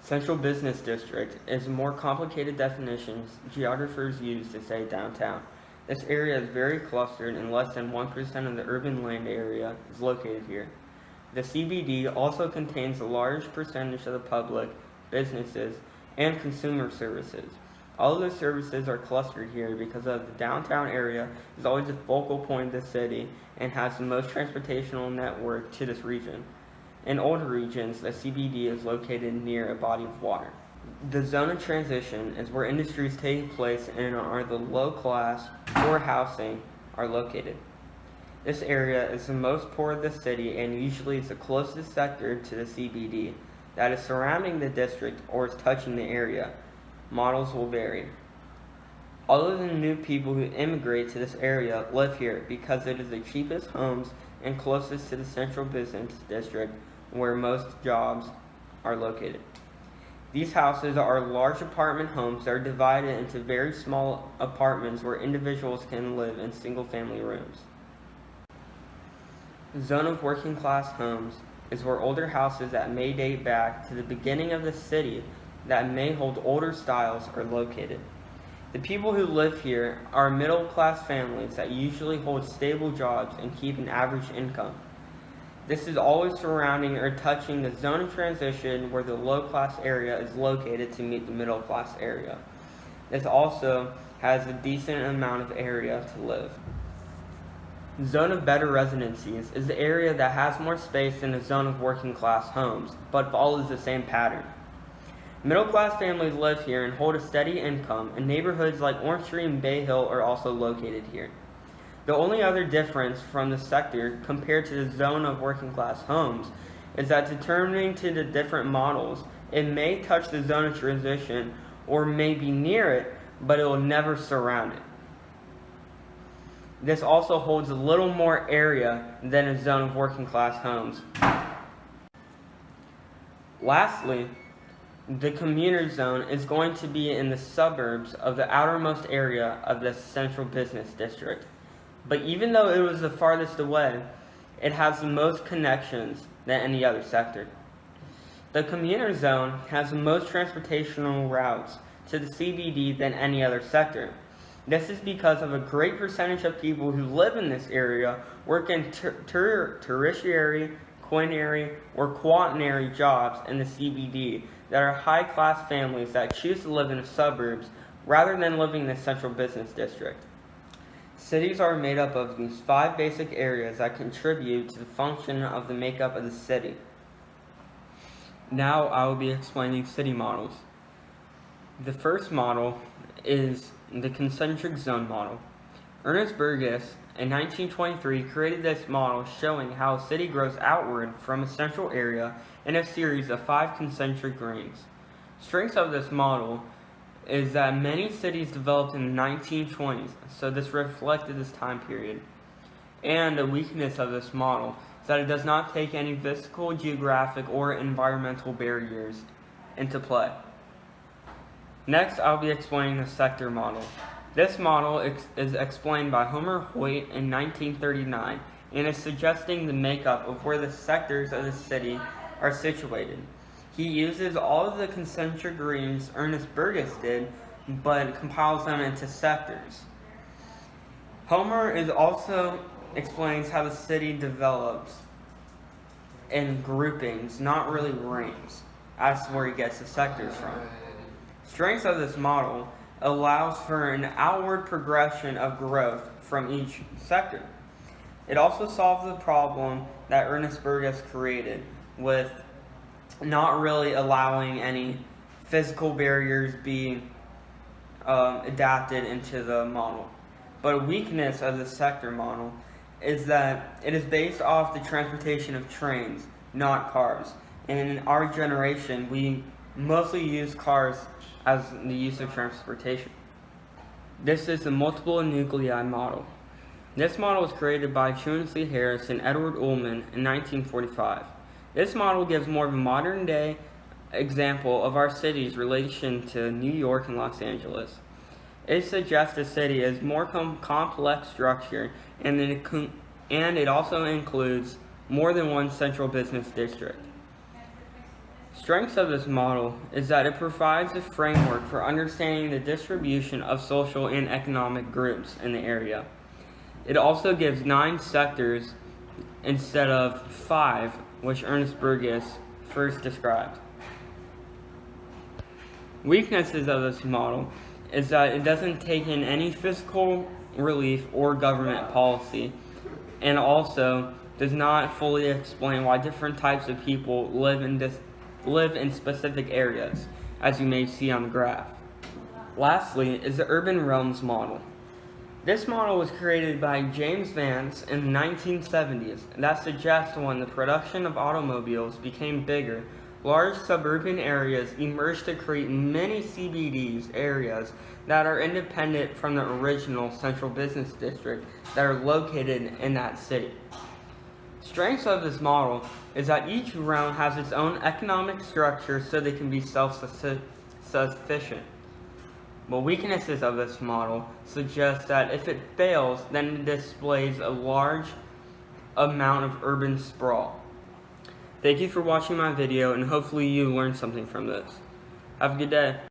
Central Business District is a more complicated definition geographers use to say downtown. This area is very clustered and less than 1% of the urban land area is located here. The CBD also contains a large percentage of the public, businesses, and consumer services. All of the services are clustered here because of the downtown area is always the focal point of the city and has the most transportational network to this region. In older regions, the CBD is located near a body of water. The zone of transition is where industries take place and are the low class or housing are located. This area is the most poor of the city and usually is the closest sector to the CBD that is surrounding the district or is touching the area. Models will vary. All of the new people who immigrate to this area live here because it is the cheapest homes and closest to the central business district where most jobs are located. These houses are large apartment homes that are divided into very small apartments where individuals can live in single-family rooms. The zone of working class homes is where older houses that may date back to the beginning of the city that may hold older styles are located. The people who live here are middle-class families that usually hold stable jobs and keep an average income. This is always surrounding or touching the zone of transition where the low-class area is located to meet the middle-class area. This also has a decent amount of area to live. The zone of better residencies is the area that has more space than the zone of working-class homes, but follows the same pattern. Middle-class families live here and hold a steady income, and neighborhoods like Orange Tree and Bay Hill are also located here. The only other difference from the sector compared to the zone of working class homes is that determining to the different models, it may touch the zone of transition or may be near it, but it will never surround it. This also holds a little more area than a zone of working class homes. Lastly, the commuter zone is going to be in the suburbs of the outermost area of the central business district. But even though it was the farthest away, it has the most connections than any other sector. The commuter zone has the most transportational routes to the CBD than any other sector. This is because of a great percentage of people who live in this area work in tertiary, quaternary, or quaternary jobs in the CBD that are high-class families that choose to live in the suburbs rather than living in the central business district. Cities are made up of these 5 basic areas that contribute to the function of the makeup of the city. Now I will be explaining city models. The first model is the concentric zone model. Ernest Burgess in 1923 created this model showing how a city grows outward from a central area in a series of 5 concentric rings. Strengths of this model is that many cities developed in the 1920s, so this reflected this time period. And the weakness of this model is that it does not take any physical, geographic, or environmental barriers into play. Next, I'll be explaining the sector model. This model is explained by Homer Hoyt in 1939 and is suggesting the makeup of where the sectors of the city are situated. He uses all of the concentric rings Ernest Burgess did, but compiles them into sectors. Homer also explains how the city develops in groupings, not really rings. That's where he gets the sectors from. Strengths of this model allows for an outward progression of growth from each sector. It also solves the problem that Ernest Burgess created with not really allowing any physical barriers being adapted into the model. But a weakness of the sector model is that it is based off the transportation of trains, not cars. And in our generation, we mostly use cars as the use of transportation. This is the multiple nuclei model. This model was created by Truancy Harris and Edward Ullman in 1945. This model gives more of a modern-day example of our city's relation to New York and Los Angeles. It suggests the city is more complex structure, and it also includes more than one central business district. Strengths of this model is that it provides a framework for understanding the distribution of social and economic groups in the area. It also gives 9 sectors instead of 5, which Ernest Burgess first described. Weaknesses of this model is that it doesn't take in any fiscal relief or government policy, and also does not fully explain why different types of people live in specific areas, as you may see on the graph. Lastly is the urban realms model. This model was created by James Vance in the 1970s that suggests when the production of automobiles became bigger, large suburban areas emerged to create many CBDs areas that are independent from the original central business district that are located in that city. Strengths of this model is that each realm has its own economic structure so they can be self-sufficient. But weaknesses of this model suggest that if it fails, then it displays a large amount of urban sprawl. Thank you for watching my video, and hopefully you learned something from this. Have a good day.